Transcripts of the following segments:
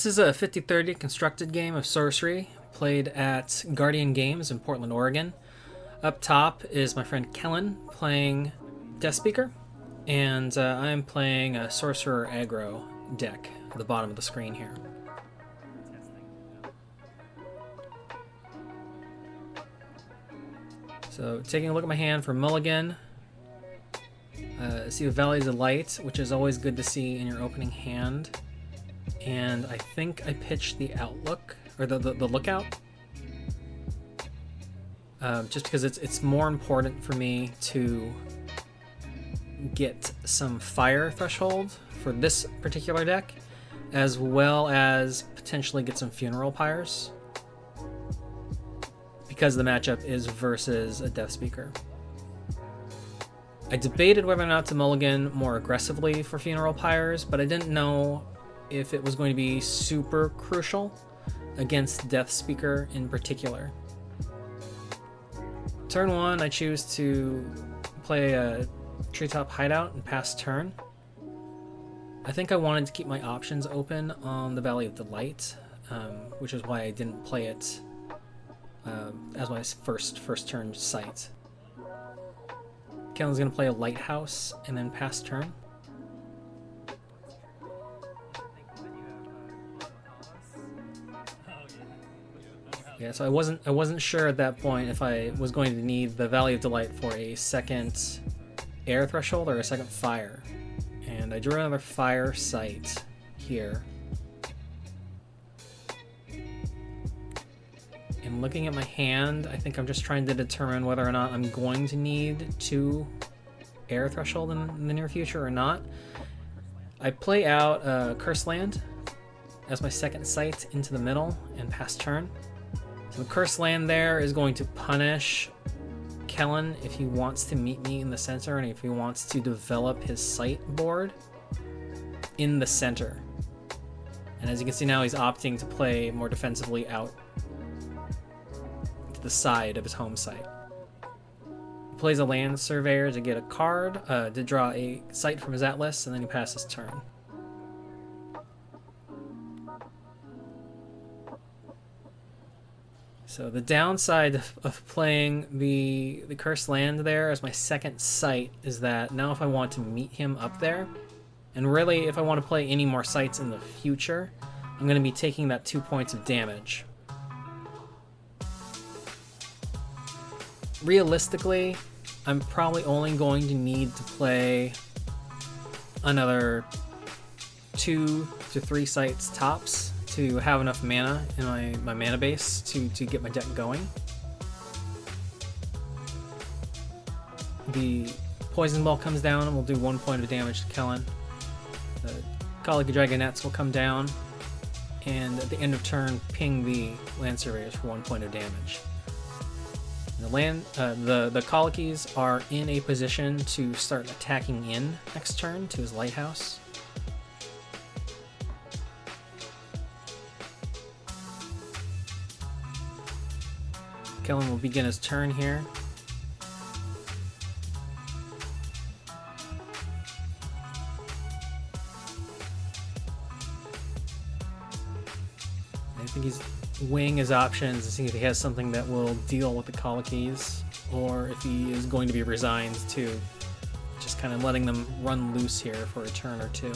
This is a 50-30 constructed game of sorcery played at Guardian Games in Portland, Oregon. Up top is my friend Chillin playing Deathspeaker, and I'm playing a Sorcerer aggro deck at the bottom of the screen here. So taking a look at my hand for Mulligan, see the Valley of the Light, which is always good to see in your opening hand. And I think I pitched the Outlook, or the Lookout, just because it's more important for me to get some fire threshold for this particular deck, as well as potentially get some Funeral Pyres, because the matchup is versus a Deathspeaker. I debated whether or not to mulligan more aggressively for Funeral Pyres, but I didn't know if it was going to be super crucial against Deathspeaker in particular. Turn 1, I choose to play a Treetop Hideout and pass turn. I think I wanted to keep my options open on the Valley of the Light, which is why I didn't play it as my first turn site. Kellen's going to play a Lighthouse and then pass turn. Yeah, so I wasn't sure at that point if I was going to need the Valley of Delight for a second air threshold or a second fire. And I drew another fire site here. And looking at my hand, I think I'm just trying to determine whether or not I'm going to need 2 air threshold in the near future or not. I play out a Curse Land as my second site into the middle and pass turn. So the Curse Land there is going to punish Chillin if he wants to meet me in the center and if he wants to develop his site board in the center. And as you can see now, he's opting to play more defensively out to the side of his home site. He plays a Land Surveyor to get a card, to draw a site from his atlas, and then he passes turn. So the downside of playing the Cursed Land there as my second site is that now if I want to meet him up there, and really if I want to play any more sites in the future, I'm going to be taking that 2 points of damage. Realistically, I'm probably only going to need to play another 2 to 3 sites tops to have enough mana in my mana base to get my deck going. The Poison Ball comes down and will do 1 point of damage to Chillin. The Colicky Dragonets will come down, and at the end of turn, ping the Land Surveyors for 1 point of damage. The Colikies are in a position to start attacking in next turn to his Lighthouse. Chillin will begin his turn here. I think he's weighing his options to see if he has something that will deal with the Colikies, or if he is going to be resigned to just kind of letting them run loose here for a turn or two.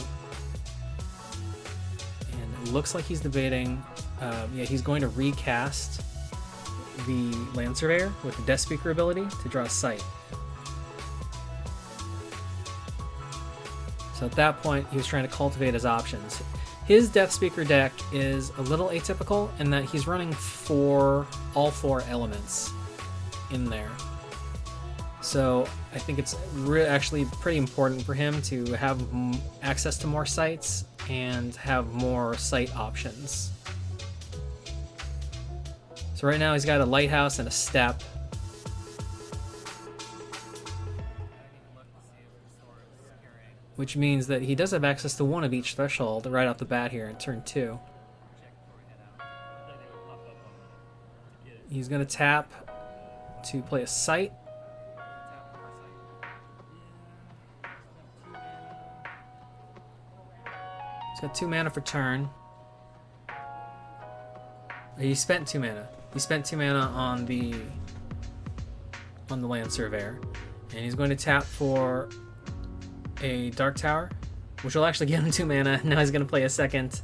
And it looks like he's debating, he's going to recast the Land Surveyor with the Deathspeaker ability to draw a site. So at that point, he was trying to cultivate his options. His Deathspeaker deck is a little atypical in that he's running all four elements in there. So I think it's actually pretty important for him to have access to more sites and have more site options. So right now he's got a Lighthouse and a Step. Which means that he does have access to one of each threshold right off the bat here in turn 2. He's going to tap to play a site. He's got 2 mana for turn. He spent 2 mana. He spent 2 mana on the Land Surveyor, and he's going to tap for a Dark Tower, which will actually give him 2 mana. Now he's going to play a second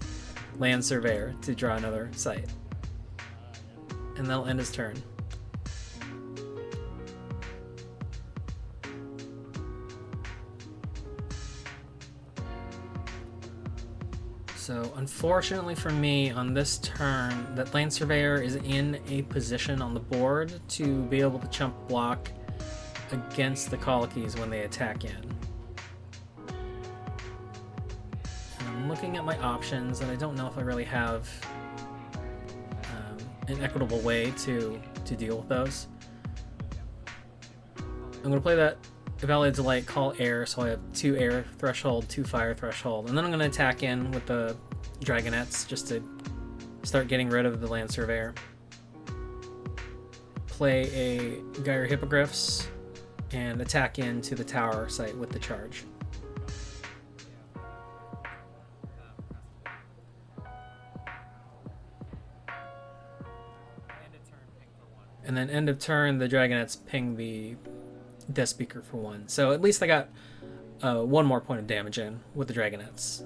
Land Surveyor to draw another site, and that'll end his turn. So unfortunately for me, on this turn, that Land Surveyor is in a position on the board to be able to chump block against the Colikies when they attack in. And I'm looking at my options, and I don't know if I really have an equitable way to deal with those. I'm going to play that Valley Delight, call air, so I have 2 air threshold, 2 fire threshold, and then I'm going to attack in with the Dragonettes just to start getting rid of the Land Surveyor. Play a Gyre Hippogriffs and attack into the tower site with the charge. And then end of turn, the Dragonettes ping the Deathspeaker for 1. So at least I got 1 more point of damage in with the Dragonettes.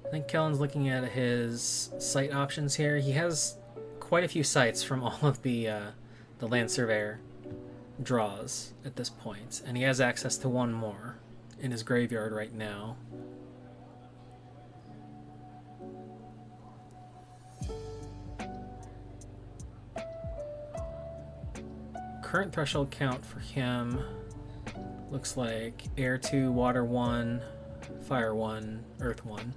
I think Kellen's looking at his site options here. He has quite a few sites from all of the Land Surveyor draws at this point, and he has access to 1 more in his graveyard right now. Current threshold count for him looks like air 2, water 1, fire 1, earth 1.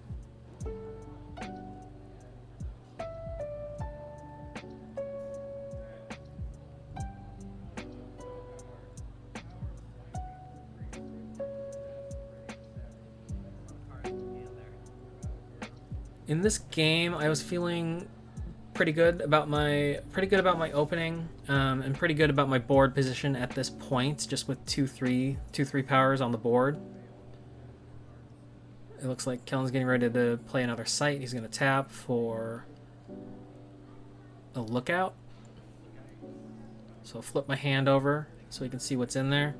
In this game, I was feeling pretty good about my opening, and pretty good about my board position at this point, just with 2/3 powers on the board. It looks like Kellen's getting ready to play another site. He's going to tap for a Lookout. So I'll flip my hand over so we can see what's in there.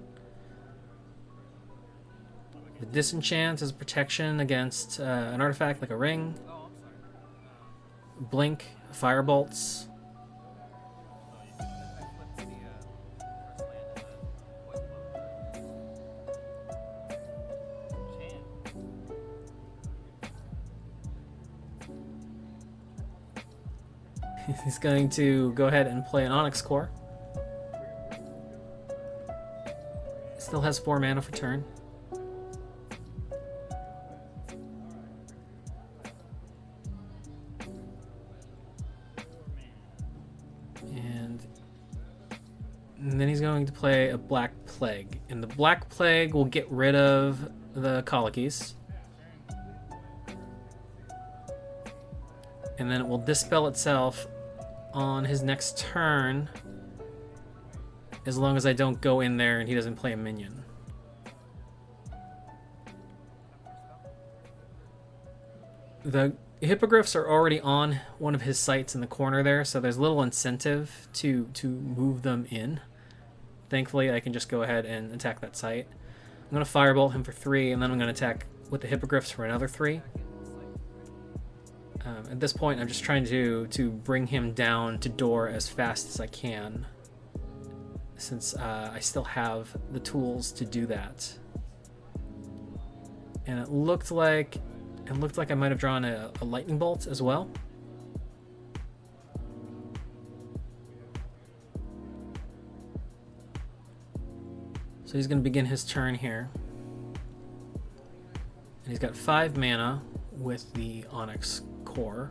The Disenchant is protection against an artifact like a ring. Blink, Firebolts. He's going to go ahead and play an Onyx Core. Still has 4 mana for turn. And then he's going to play a Black Plague. And the Black Plague will get rid of the Colikies. And then it will dispel itself on his next turn, as long as I don't go in there and he doesn't play a minion. The Hippogriffs are already on one of his sites in the corner there, so there's little incentive to move them in. Thankfully, I can just go ahead and attack that site. I'm going to Firebolt him for 3, and then I'm going to attack with the Hippogriffs for another 3. At this point, I'm just trying to bring him down to door as fast as I can, since I still have the tools to do that. And it looked like I might have drawn a Lightning Bolt as well. So he's going to begin his turn here. And he's got 5 mana with the Onyx Core.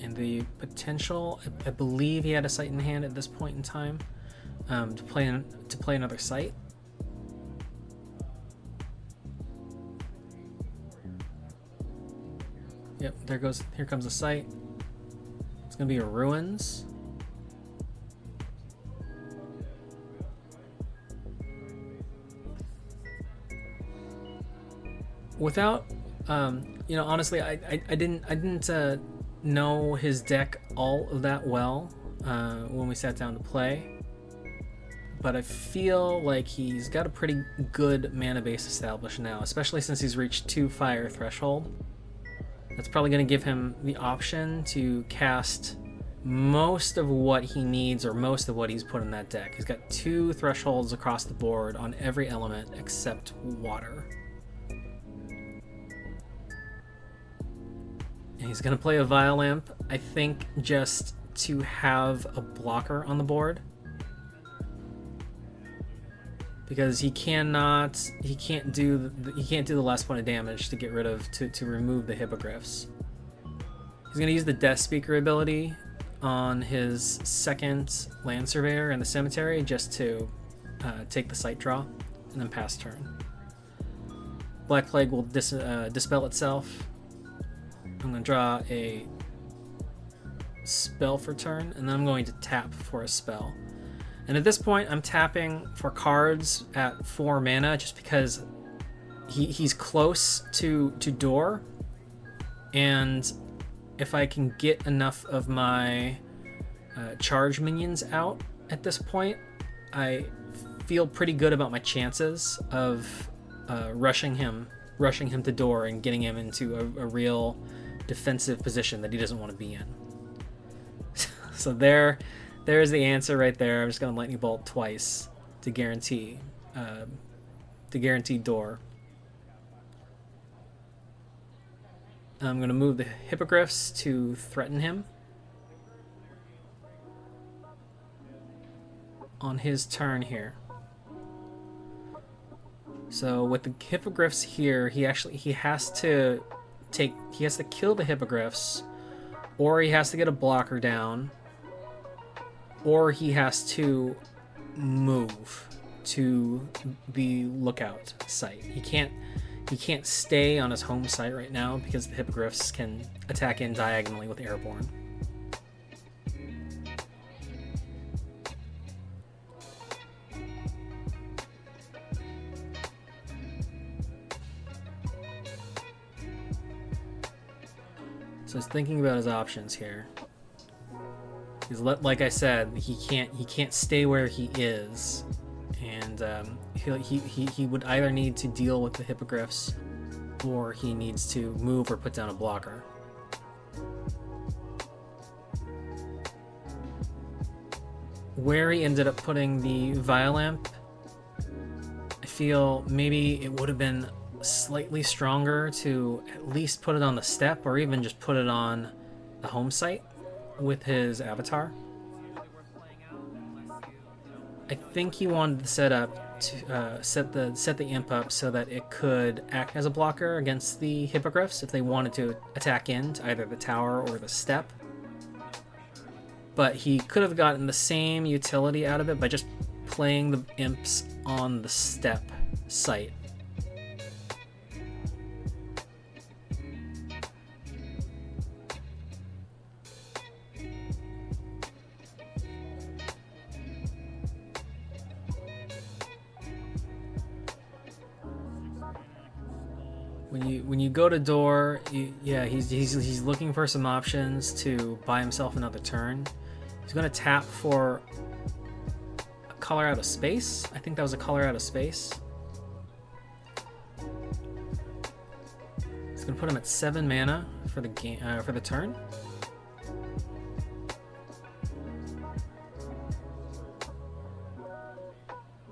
And the potential, I believe he had a site in hand at this point in time, to play another site. Yep, here comes the site. It's going to be a Ruins. without, you know, honestly, I didn't know his deck all of that well when we sat down to play. But I feel like he's got a pretty good mana base established now, especially since he's reached 2 fire threshold. That's probably going to give him the option to cast most of what he needs, or most of what he's put in that deck. He's got 2 thresholds across the board on every element except water. And he's going to play a Violamp, I think, just to have a blocker on the board. Because he can't do the last point of damage to get rid of, to remove the hippogriffs. He's going to use the Deathspeaker ability on his second land surveyor in the cemetery just to take the sight draw and then pass turn. Black Plague will dispel itself. I'm going to draw a spell for turn, and then I'm going to tap for a spell. And at this point, I'm tapping for cards at 4 mana just because he's close to door, and if I can get enough of my charge minions out at this point, I feel pretty good about my chances of rushing him to door and getting him into a real defensive position that he doesn't want to be in. So there's the answer right there. I'm just going to lightning bolt twice to guarantee door. I'm going to move the hippogriffs to threaten him on his turn here. So with the hippogriffs here, he has to kill the hippogriffs, or he has to get a blocker down, or he has to move to the lookout site. He can't stay on his home site right now because the hippogriffs can attack in diagonally with airborne. So he's thinking about his options here. He's like I said, he can't stay where he is, and he would either need to deal with the hippogriffs, or he needs to move or put down a blocker. Where he ended up putting the Violamp, I feel maybe it would have been slightly stronger to at least put it on the step, or even just put it on the home site with his avatar. I think he wanted the setup to set the imp up so that it could act as a blocker against the hippogriffs if they wanted to attack into either the tower or the step. But he could have gotten the same utility out of it by just playing the imps on the step site. When you go to door, he's looking for some options to buy himself another turn. He's going to tap for a color out of space. I think that was a color out of space. He's going to put him at 7 mana for the game for the turn.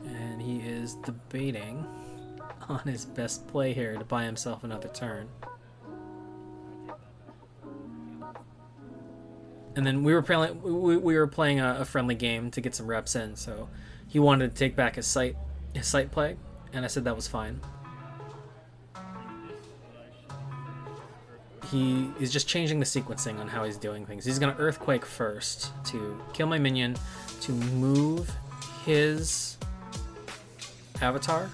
And he is debating on his best play here to buy himself another turn. And then we were playing a friendly game to get some reps in, so he wanted to take back his sight play, and I said that was fine. He is just changing the sequencing on how he's doing things. He's going to Earthquake first to kill my minion, to move his avatar.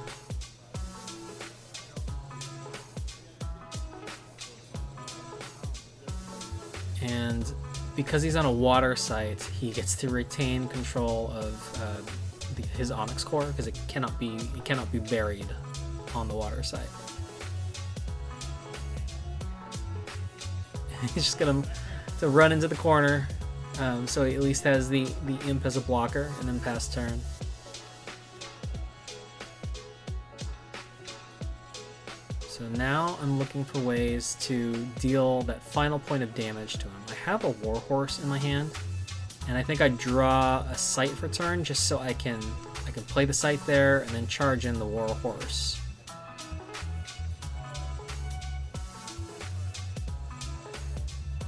And because he's on a water site, he gets to retain control of his Onyx Core, because it cannot be buried on the water site. He's just gonna to run into the corner, so he at least has the imp as a blocker, and then pass turn. So now I'm looking for ways to deal that final point of damage to him. I have a Warhorse in my hand, and I think I draw a sight for turn just so I can play the sight there and then charge in the Warhorse.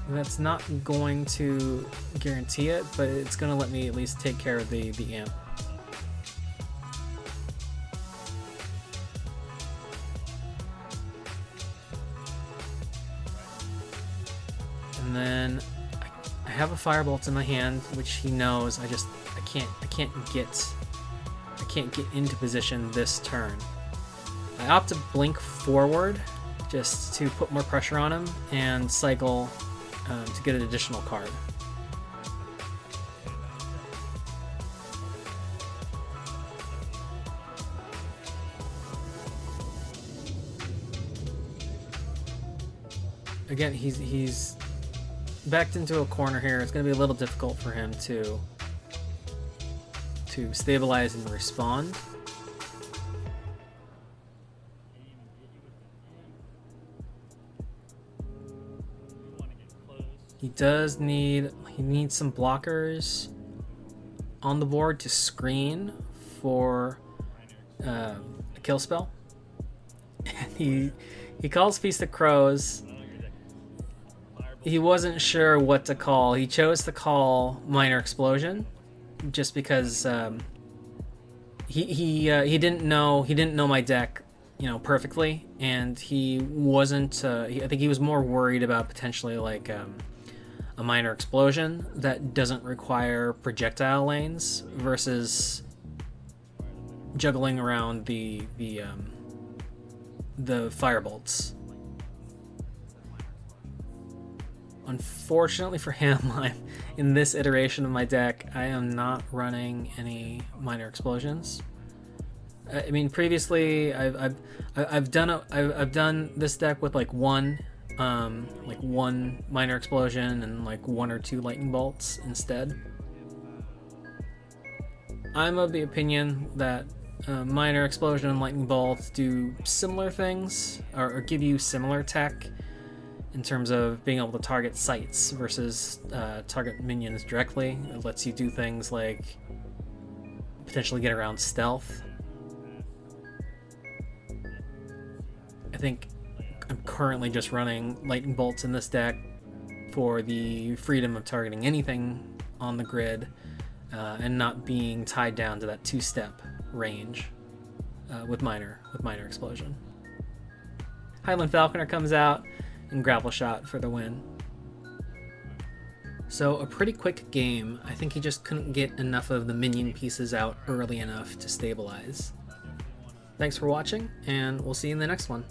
And that's not going to guarantee it, but it's going to let me at least take care of the imp. And then I have a Firebolt in my hand, which he knows. I can't get into position this turn. I opt to blink forward just to put more pressure on him and cycle to get an additional card. Again, he's backed into a corner here. It's going to be a little difficult for him to stabilize and respond. He needs some blockers on the board to screen for a kill spell. he calls Feast of Crows. He wasn't sure what to call. He chose to call Minor Explosion, just because he didn't know my deck, perfectly, and he wasn't. I think he was more worried about potentially like a Minor Explosion that doesn't require projectile lanes versus juggling around the Firebolts. Unfortunately for him, in this iteration of my deck, I am not running any Minor Explosions. I mean, previously I've done this deck with like one Minor Explosion and like 1 or 2 Lightning Bolts instead. I'm of the opinion that Minor Explosion and Lightning Bolts do similar things, or give you similar tech in terms of being able to target sites versus target minions directly. It lets you do things like potentially get around stealth. I think I'm currently just running Lightning Bolts in this deck for the freedom of targeting anything on the grid, and not being tied down to that 2-step range with minor Explosion. Highland Falconer comes out and Grapple Shot for the win. So a pretty quick game. I think he just couldn't get enough of the minion pieces out early enough to stabilize. Thanks for watching, and we'll see you in the next one.